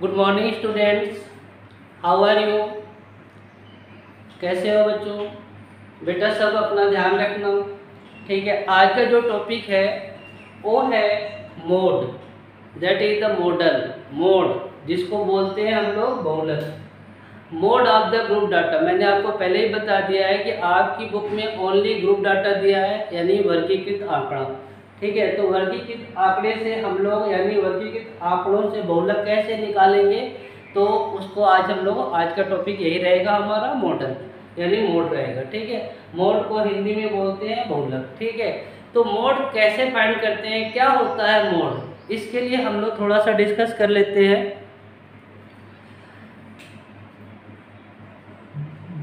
Good morning students, how are you. कैसे हो बच्चों? बेटा सब अपना ध्यान रखना। ठीक है, आज का जो टॉपिक है वो है mode, that is the model. Mode जिसको बोलते हैं हम लोग बहुलक। Mode of the group data, मैंने आपको पहले ही बता दिया है कि आपकी बुक में ओनली ग्रुप डाटा दिया है, यानी वर्गीकृत आंकड़ा। ठीक है, तो वर्गीकृत आंकड़े से हम लोग यानी वर्गीकृत आंकड़ों से बहुलक कैसे निकालेंगे, तो उसको आज हम लोग, आज का टॉपिक यही रहेगा हमारा, मॉडल यानी मोड रहेगा। ठीक है, मोड को हिंदी में बोलते हैं बहुलक। ठीक है, तो मोड कैसे फाइंड करते हैं, क्या होता है मोड, इसके लिए हम लोग थोड़ा सा डिस्कस कर लेते हैं।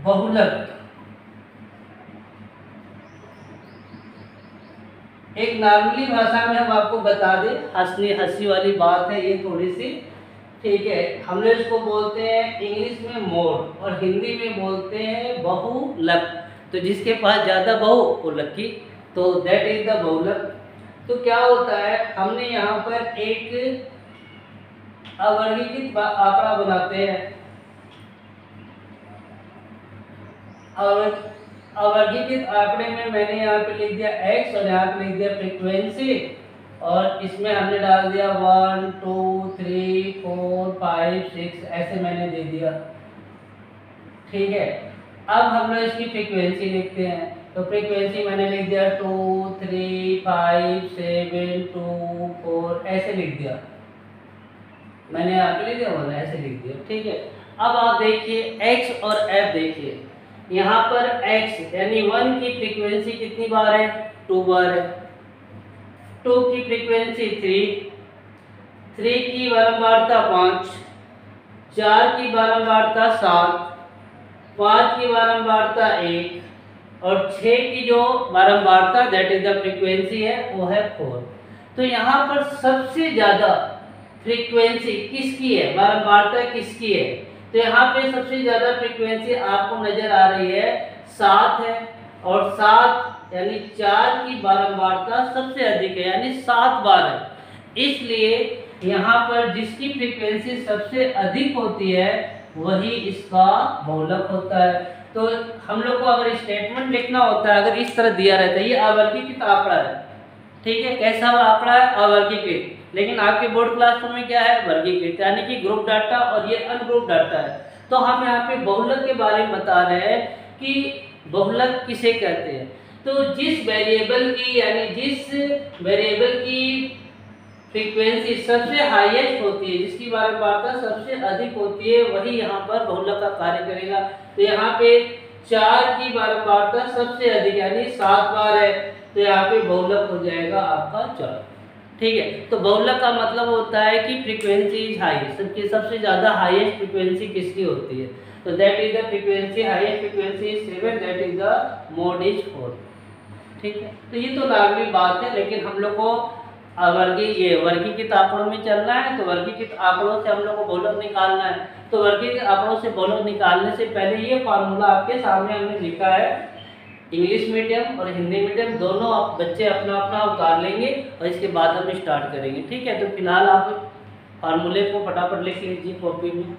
बहुलक एक नॉर्मली भाषा में हम आपको बता दें, हंसी वाली बात है ये थोड़ी सी। ठीक है, हम लोग इसको बोलते हैं इंग्लिश में मोड और हिंदी में बोलते हैं बहुलक। तो जिसके पास ज़्यादा बहु वो लकी, तो दैट इज द बहुलक। तो क्या होता है, हमने यहाँ पर एक अवर्गीकृत आंकड़ा बनाते हैं। अवर्गीकृत आंकड़े में मैंने यहाँ पे लिख दिया x और यहाँ पे लिख दिया फ्रीक्वेंसी, और इसमें हमने डाल दिया 1 2 3 4 5 6 ऐसे मैंने दे दिया। ठीक है, अब हम लोग इसकी फ्रीक्वेंसी लिखते हैं। तो फ्रीक्वेंसी मैंने लिख दिया 2 3 5 7 2 4 ऐसे लिख दिया। मैंने यहाँ पे लिख दिया 1 ऐसे लिख दिया। ठीक है, अब आप देखिए x और f देखिए। यहाँ पर x यानी 1 की फ्रीक्वेंसी कितनी बार है, 2 बार है। 2 की फ्रीक्वेंसी 3 की बारंबारता 5, 4 की बारंबारता 7, 5 की बारंबारता 1 और 6 की जो बारंबारता दैट इज द फ्रीक्वेंसी है वो है 4। तो यहाँ पर सबसे ज्यादा फ्रीक्वेंसी किसकी है, बारंबारता किसकी है, तो यहाँ पे सबसे ज्यादा फ्रीक्वेंसी आपको नजर आ रही है 7 है, और 7 यानी 4 की बारंबारता सबसे अधिक है यानी 7 बार है। इसलिए यहाँ पर जिसकी फ्रीक्वेंसी सबसे अधिक होती है वही इसका बहुलक होता है। तो हम लोग को अगर स्टेटमेंट लिखना होता है, अगर इस तरह दिया रहता है, ये अवर्गीकृत आंकड़ा है। ठीक है, कैसा आंकड़ा है, अवर्गीकृत। लेकिन आपके बोर्ड क्लासरूम में क्या है, वर्गीकृत, यानी कि ग्रुप डाटा, और ये अनग्रुप डाटा है। तो हम यहाँ पे बहुलक के बारे में बता रहे हैं कि बहुलक किसे कहते हैं। तो जिस वेरिएबल की यानी जिस वेरिएबल की फ्रीक्वेंसी सबसे हाईएस्ट होती है, जिसकी बारंबारता सबसे अधिक होती है, वही यहाँ पर बहुलक का कार्य करेगा। तो यहाँ पे 4 की बारंबारता सबसे अधिक यानी 7 बार है, तो यहाँ पे बहुलक हो जाएगा आपका 4। ठीक है, तो बहुलक का मतलब होता है कि फ्रीक्वेंसी इज हाई, सबसे ज्यादा हाईएस्ट फ्रीक्वेंसी किसकी होती है, तो that is the frequency, highest frequency is 7, that is the mode is 4। ठीक है, तो ये तो नॉर्मली बात है, लेकिन हम लोग को वर्गीकृत आंकड़ों में चलना है। तो वर्गीकृत आंकड़ों से हम लोग को बहुलक निकालना है। तो वर्गीकृत आंकड़ों से बहुलक निकालने से पहले ये फार्मूला आपके सामने हमने लिखा है। इंग्लिश मीडियम और हिंदी मीडियम दोनों बच्चे अपना अपना उतार लेंगे और इसके बाद हम स्टार्ट करेंगे। ठीक है, तो फिलहाल आप फार्मूले को फटाफट लिख लीजिए कॉपी में।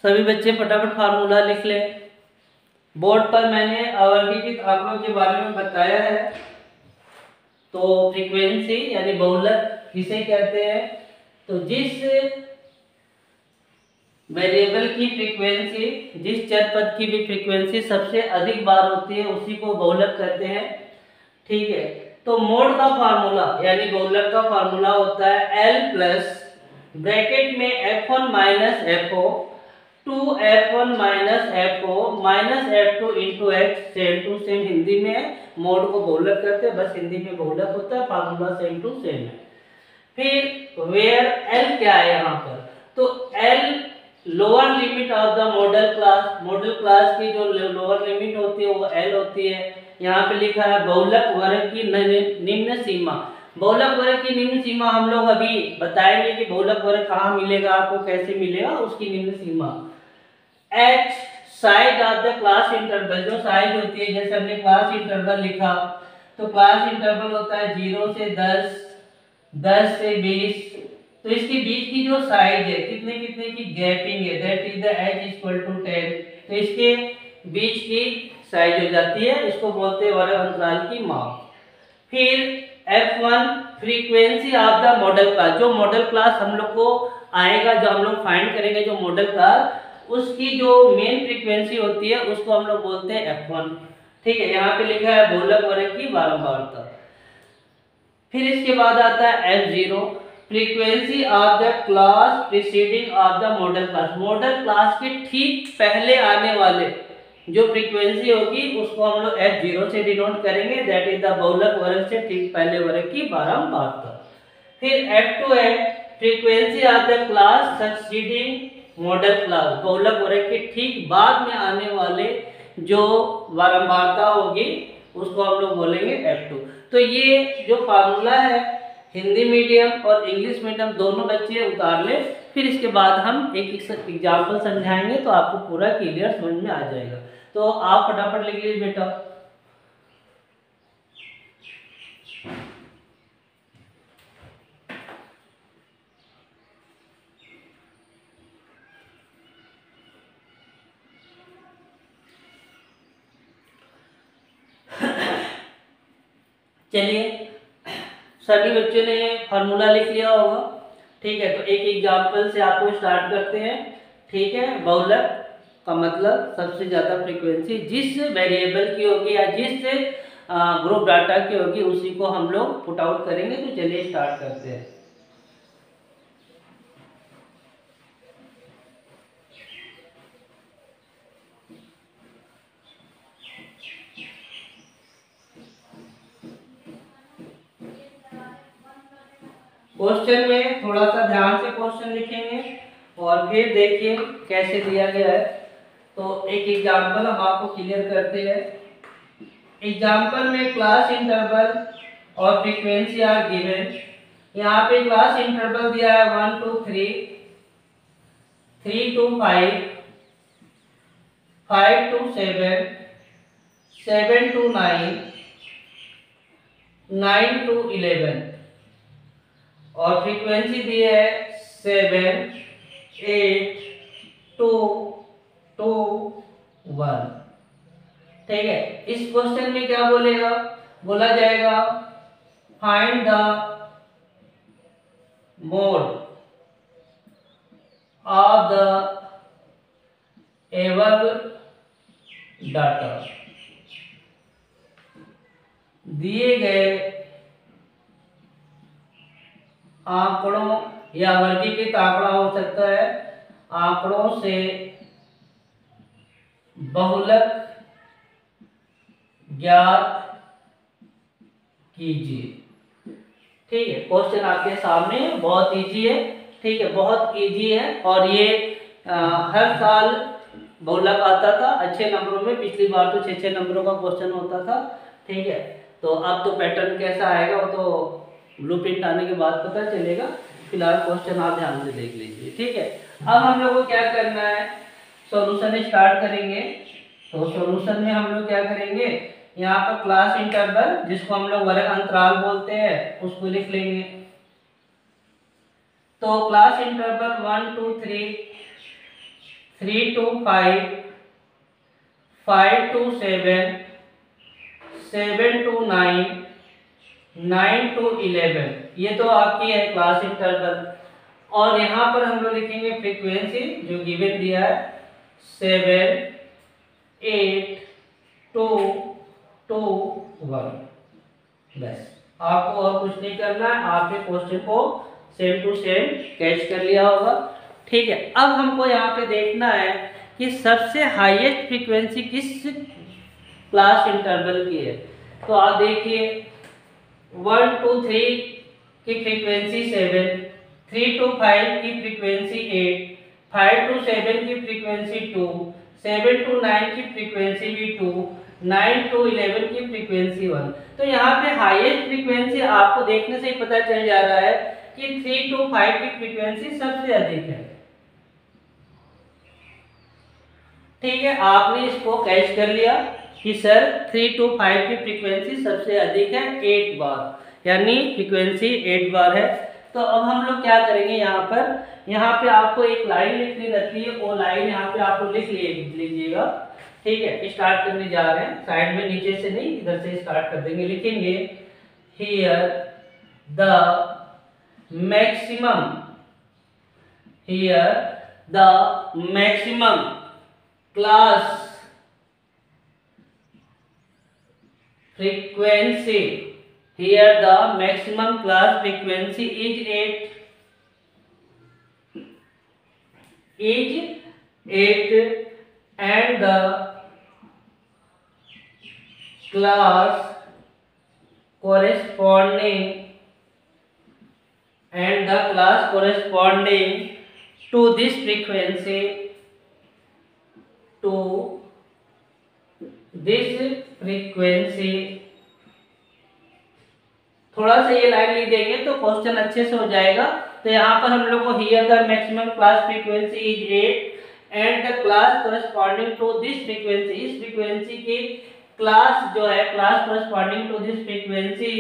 सभी बच्चे फटाफट फार्मूला लिख लें। बोर्ड पर मैंने अवर्गीकृत आंकड़ों के बारे में बताया है। तो फ्रीक्वेंसी यानी बहुलक किसे कहते हैं, तो जिस वेरिएबल की फ्रीक्वेंसी, जिस चर पद की भी फ्रीक्वेंसी सबसे अधिक बार होती है उसी को बहुलक कहते हैं। ठीक है, तो मोड का फार्मूला यानी बहुलक का फार्मूला होता है L प्लस ब्रैकेट में F1 minus FO 2F1 minus FO minus F2 into X, same to same Hindi में मोड को बहुलक करते हैं, बस हिंदी में बहुलक होता है, फार्मूला सेम टू सेम है। फिर वेयर L क्या है यहाँ पर, तो L lower limit of the modal class, model class की जो लोअर लिमिट होती है वो L होती है। यहाँ पे लिखा है बहुलक वर्ग की निम्न सीमा। बहुलक वर्ग की निम्न सीमा हम लोग अभी बताएंगे कि बहुलक वर्ग कहाँ मिलेगा, आपको कैसे मिलेगा, उसकी निम्न सीमा h size of the class interval, जो साइज होती है, जैसे हमने क्लास इंटरवल लिखा तो क्लास इंटरवल होता है 0 से 10, 10 से 20, तो इसके बीच की जो साइज है, कितने कितने की गैपिंग है, that is the h equal to 10, तो इसके बीच की साइज हो जाती है, इसको बोलते हैं वर्ग अंतराल की माप। फिर F1 frequency of the modal class, जो मॉडल क्लास हम लोग को आएगा, जो हम लोग फाइंड करेंगे जो मॉडल क्लास, उसकी जो मेन फ्रीक्वेंसी होती है उसको हम लोग बोलते हैं F1। ठीक है, यहाँ पे लिखा है बहुलक वर्ग की बारंबारता। फिर इसके बाद आता है F0 frequency of the class preceding of the modal class, model class के ठीक पहले आने वाले जो फ्रीक्वेंसी होगी उसको हम लोग F0 से डिनोट करेंगे, दैट इज द बहुलक वर्ग से ठीक पहले वर्ग की बारंबारता। फिर F2 है frequency of the class succeeding model class, बहुलक वर्ग के ठीक बाद में आने वाले जो बारंबारता होगी उसको हम लोग बोलेंगे F2। तो ये जो फार्मूला है हिंदी मीडियम और इंग्लिश मीडियम दोनों बच्चे उतार ले, फिर इसके बाद हम एक एग्जाम्पल समझाएंगे तो आपको पूरा क्लियर समझ में आ जाएगा। तो आप फटाफट लिख लीजिए बेटा। चलिए, सभी बच्चों ने फार्मूला लिख लिया होगा। ठीक है, तो एक एग्जाम्पल से आपको स्टार्ट करते हैं। ठीक है, बहुलक का मतलब सबसे ज़्यादा फ्रीक्वेंसी जिस वेरिएबल की होगी या जिस ग्रुप डाटा की होगी उसी को हम लोग पुट आउट करेंगे। तो चलिए स्टार्ट करते हैं। क्वेश्चन में थोड़ा सा ध्यान से क्वेश्चन लिखेंगे और फिर देखिए कैसे दिया गया है। तो एक एग्जाम्पल हम आपको क्लियर करते हैं। एग्जाम्पल में क्लास इंटरवल और फ्रीक्वेंसी आर गिवन। यहाँ पे क्लास इंटरवल दिया है 1 to 3, 3 to 5, 5 to 7, 7 to 9, 9 to 11 और फ्रीक्वेंसी दी है 7, 8, 2, 2, 1। ठीक है, इस क्वेश्चन में क्या बोलेगा, बोला जाएगा find the mode of the above data. दिए गए आंकड़ों या वर्गीकृत आंकड़ा हो सकता है, आंकड़ों से बहुलक ज्ञात कीजिए। ठीक है, क्वेश्चन आपके सामने बहुत इजी है। ठीक है, बहुत इजी है और ये हर साल बहुलक आता था अच्छे नंबरों में। पिछली बार तो 6-6 नंबरों का क्वेश्चन होता था। ठीक है, तो अब तो पैटर्न कैसा आएगा वो तो ब्लूप्रिंट आने के बाद पता चलेगा। फिलहाल क्वेश्चन आप ध्यान से देख लीजिए। ठीक है, अब हम लोग को क्या करना है, सॉल्यूशन स्टार्ट करेंगे। तो सॉल्यूशन में हम लोग क्या करेंगे, यहाँ पर क्लास इंटरवल जिसको हम लोग वर्ग अंतराल बोलते हैं उसको लिख लेंगे। तो class interval 1 to 3, 3 to 5, 5 to 7, 7 to 9, 9 to 11, ये तो आपकी है क्लास इंटरवल। और यहाँ पर हम लोग लिखेंगे फ्रीक्वेंसी जो गिवन दिया है 7, 8, 2, 2, 1। बस, आपको और कुछ नहीं करना है, आपने क्वेश्चन को सेम टू सेम कैच कर लिया होगा। ठीक है, अब हमको यहाँ पे देखना है कि सबसे हाईएस्ट फ्रीक्वेंसी किस क्लास इंटरवल की है। तो आप देखिए 1 to 3 की फ्रीक्वेंसी 7, 3 to 5 की फ्रीक्वेंसी 8, 5 to 7 की फ्रीक्वेंसी 2, 7 to 9 की फ्रीक्वेंसी भी 2, 9 to 11 की फ्रीक्वेंसी 1। तो यहाँ पे हाईएस्ट फ्रीक्वेंसी आपको देखने से ही पता चल जा रहा है कि 3 to 5 की फ्रीक्वेंसी सबसे अधिक है। ठीक है, आपने इसको कैच कर लिया कि सर 3 to 5 की फ्रीक्वेंसी सबसे अधिक है 8 बार, यानी फ्रीक्वेंसी 8 बार है। तो अब हम लोग क्या करेंगे, यहाँ पे आपको एक लाइन लिखनी रहती है, वो लाइन यहाँ पे आपको लीजिएगा। ठीक है, स्टार्ट करने जा रहे हैं, साइड में नीचे से नहीं, इधर से स्टार्ट कर देंगे। लिखेंगे here the maximum, here the maximum class frequency, here the maximum class frequency is 8, and the class corresponding to this frequency, थोड़ा सा ये लाइन लिख देंगे तो क्वेश्चन अच्छे से हो जाएगा। तो यहाँ पर हम लोग को here the maximum class frequency is 8 and the class corresponding to this frequency, इस फ्रीक्वेंसी की क्लास जो है, class corresponding to this frequency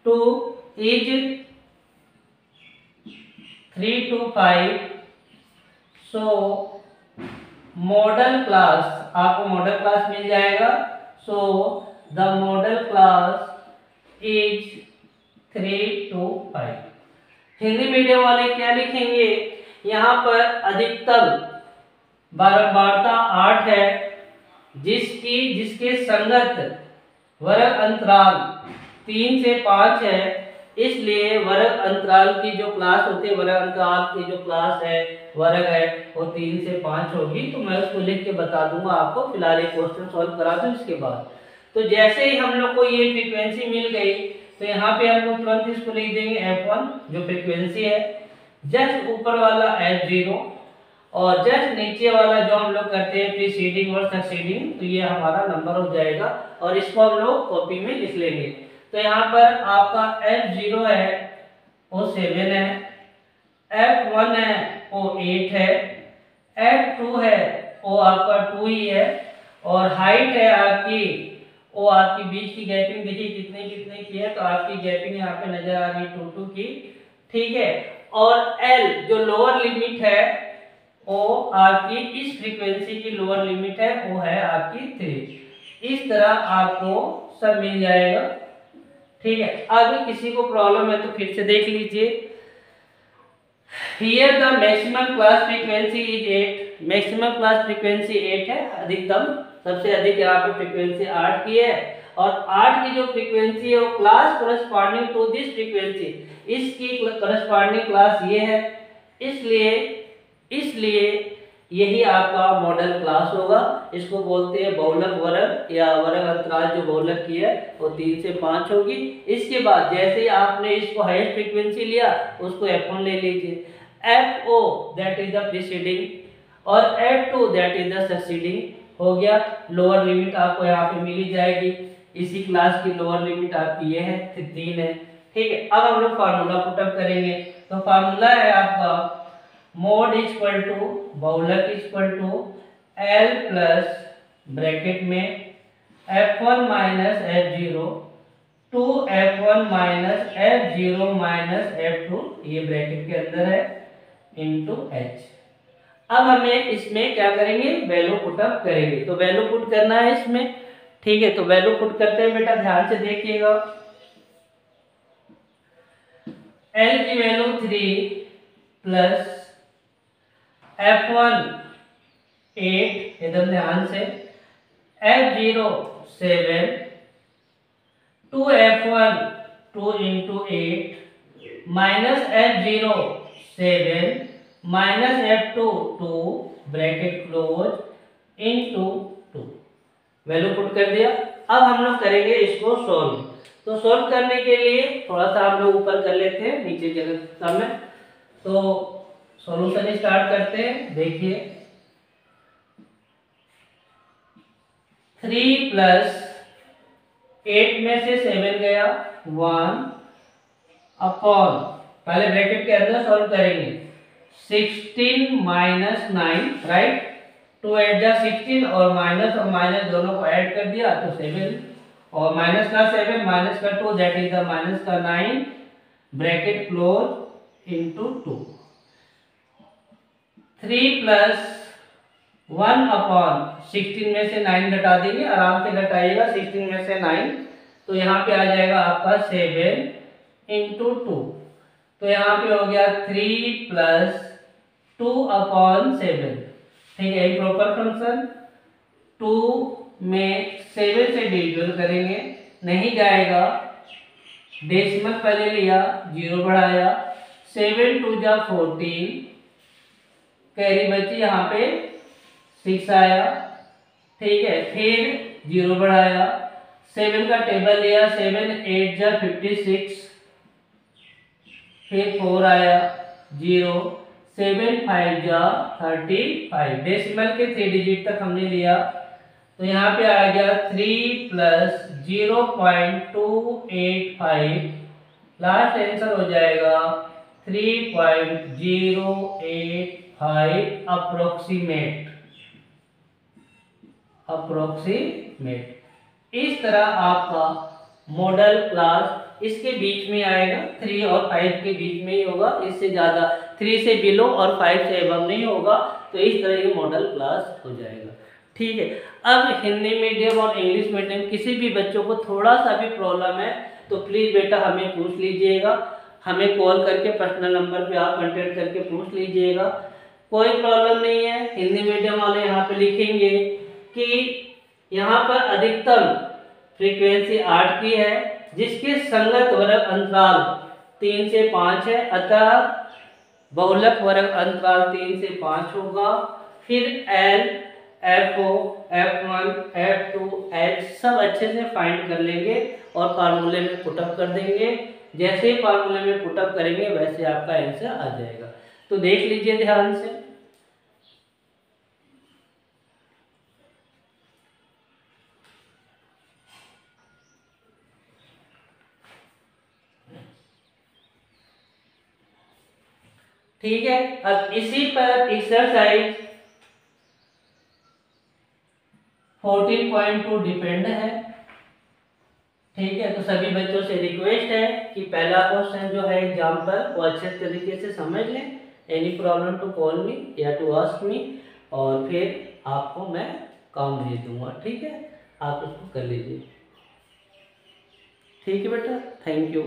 to is 3 to 5। So modal class, आपको मॉडल क्लास मिल जाएगा। So the modal class is 3 to 5। Hindi medium वाले क्या लिखेंगे, यहाँ पर अधिकतम बारंबारता 8 है, जिसके संगत वर्ग अंतराल 3 से 5 है, इसलिए वर्ग अंतराल की जो क्लास होती है, वर्ग अंतराल की जो क्लास है, वर्ग है, वो 3 से 5 होगी। तो मैं उसको लिख के बता दूंगा आपको, फिलहाल ये क्वेश्चन सॉल्व करा दूं इसके बाद। तो जैसे ही हम लोग को ये फ्रीक्वेंसी मिल गई, तो यहाँ पे हम लोग तुरंत इसको लिख देंगे F1 जो फ्रीक्वेंसी है, जस्ट ऊपर वाला F0 और जस्ट नीचे वाला जो हम लोग करते हैं प्रीसीडिंग और सक्सीडिंग, तो ये हमारा नंबर हो जाएगा और इसको हम लोग कॉपी में लिख लेंगे। तो यहाँ पर आपका F0 है वो 7 है, F1 है वो 8 है, F2 है वो आपका 2 ही है, और हाइट है आपकी, वो आपकी बीच की गैपिंग देखिए कितने कितने की है, तो आपकी गैपिंग यहाँ पे नजर आ रही 2 की। ठीक है, और L जो लोअर लिमिट है वो आपकी इस फ्रीक्वेंसी की लोअर लिमिट है, वो है आपकी 3। इस तरह आपको सब मिल जाएगा। ठीक है, अगर किसी को प्रॉब्लम है तो फिर से देख लीजिए। Here the maximum class frequency is 8, maximum class frequency 8 है, अधिकतम सबसे अधिक यहाँ पे फ्रीक्वेंसी 8 की है, और 8 की जो फ्रीक्वेंसी है वो class corresponding to this frequency, इसकी कोरस्पॉन्डिंग क्लास ये है, इसलिए यही आपका मॉडल क्लास होगा। इसको बोलते हैं बहुलक वर्ग या वर्ग अंतराल, जो बहुलक की है वो 3 से 5 होगी। इसके बाद जैसे ही आपने इसको हाईएस्ट फ्रीक्वेंसी लिया, उसको F1 ले लीजिए, FO that is the preceding और F2 that is the succeeding, हो गया। लोअर लिमिट आपको यहाँ पे मिली जाएगी, इसी क्लास की लोअर लिमिट आपकी ये है 3 है। ठीक है, अब हम लोग फार्मूला पुटअप करेंगे। तो फार्मूला है आपका मोड इक्वल टू बहुलक equal to L plus bracket में F1 minus F0 to F1 minus F0 minus F2, ये ब्रैकेट के अंदर है, इनटू H। अब हमें इसमें क्या करेंगे, वैल्यू पुटअप करेंगे। तो वैल्यू पुट करना है इसमें। ठीक है, तो वैल्यू पुट करते हैं बेटा, ध्यान से देखिएगा। L की वैल्यू 3 प्लस F1 8, एकदम ध्यान से, F0 7, 2F1 2 into 8 minus F0 7 minus F2 2 bracket close into 2, value put कर दिया। अब हम लोग करेंगे इसको सॉल्व। तो सॉल्व करने के लिए थोड़ा सा हम लोग ऊपर कर लेते हैं, नीचे जगह में। तो सॉल्यूशन स्टार्ट करते हैं। देखिए 3 प्लस 8 में से 7 गया 1 अपॉन, पहले ब्रैकेट के अंदर सॉल्व करेंगे, 16 माइनस 9 राइट, 2 8 जा 16 और माइनस दोनों को ऐड कर दिया तो 7 और माइनस का 7 माइनस का 2 दैट इज द माइनस का 9 bracket close into 2। 3 plus 1 upon 16 में से 9 घटा देंगे, आराम से घटाइएगा 16 में से 9, तो यहाँ पे आ जाएगा आपका 7 इंटू 2, तो यहाँ पे हो गया 3 प्लस 2 अपॉन 7। ठीक है, प्रॉपर फंक्शन 2 में 7 से डिविजन करेंगे, नहीं जाएगा, डेसिमल पहले लिया, 0 बढ़ाया, 7 2 जा 14, कैरी बची यहाँ पे 6 आया। ठीक है, फिर 0 बढ़ाया, 7 का टेबल लिया, 7 8 जा 56, फिर 4 आया, 0, 7 5 जा 35, डेसिमल के 3 डिजिट तक हमने लिया, तो यहाँ पे आ गया 3 प्लस 0.285, लास्ट आंसर हो जाएगा 3.085 अप्रोक्सीमेट। इस तरह आपका मॉडल क्लास इसके बीच में आएगा, 3 और 5 के बीच में ही होगा, इससे ज़्यादा 3 से बिलो और 5 से एबव नहीं होगा, तो इस तरह ये मॉडल क्लास हो जाएगा। ठीक है, अब हिंदी मीडियम और इंग्लिश मीडियम किसी भी बच्चों को थोड़ा सा भी प्रॉब्लम है तो प्लीज़ बेटा हमें पूछ लीजिएगा, हमें कॉल करके पर्सनल नंबर पे आप कांटेक्ट करके पूछ लीजिएगा, कोई प्रॉब्लम नहीं है। हिंदी मीडियम वाले यहाँ पे लिखेंगे कि यहाँ पर अधिकतम फ्रीक्वेंसी 8 की है, जिसके संगत वर्ग अंतराल 3 से 5 है, अतः बहुलक वर्ग अंतराल 3 से 5 होगा। फिर L, FO, F1, F2, H सब अच्छे से फाइंड कर लेंगे और फार्मूले में पुटअप कर देंगे, जैसे ही फार्मूले में पुटअप करेंगे वैसे आपका आंसर आ जाएगा। तो देख लीजिए ध्यान से। ठीक है, अब इसी पर एक्सरसाइज 14.2 डिपेंड है। ठीक है, तो सभी बच्चों से रिक्वेस्ट है कि पहला क्वेश्चन जो है एग्जाम पर वो अच्छे तरीके से समझ लें। Any problem to call me या टू आस्क मी, और फिर आपको मैं काम भेज दूंगा। ठीक है, आप उसको कर लीजिए। ठीक है बेटा, थैंक यू।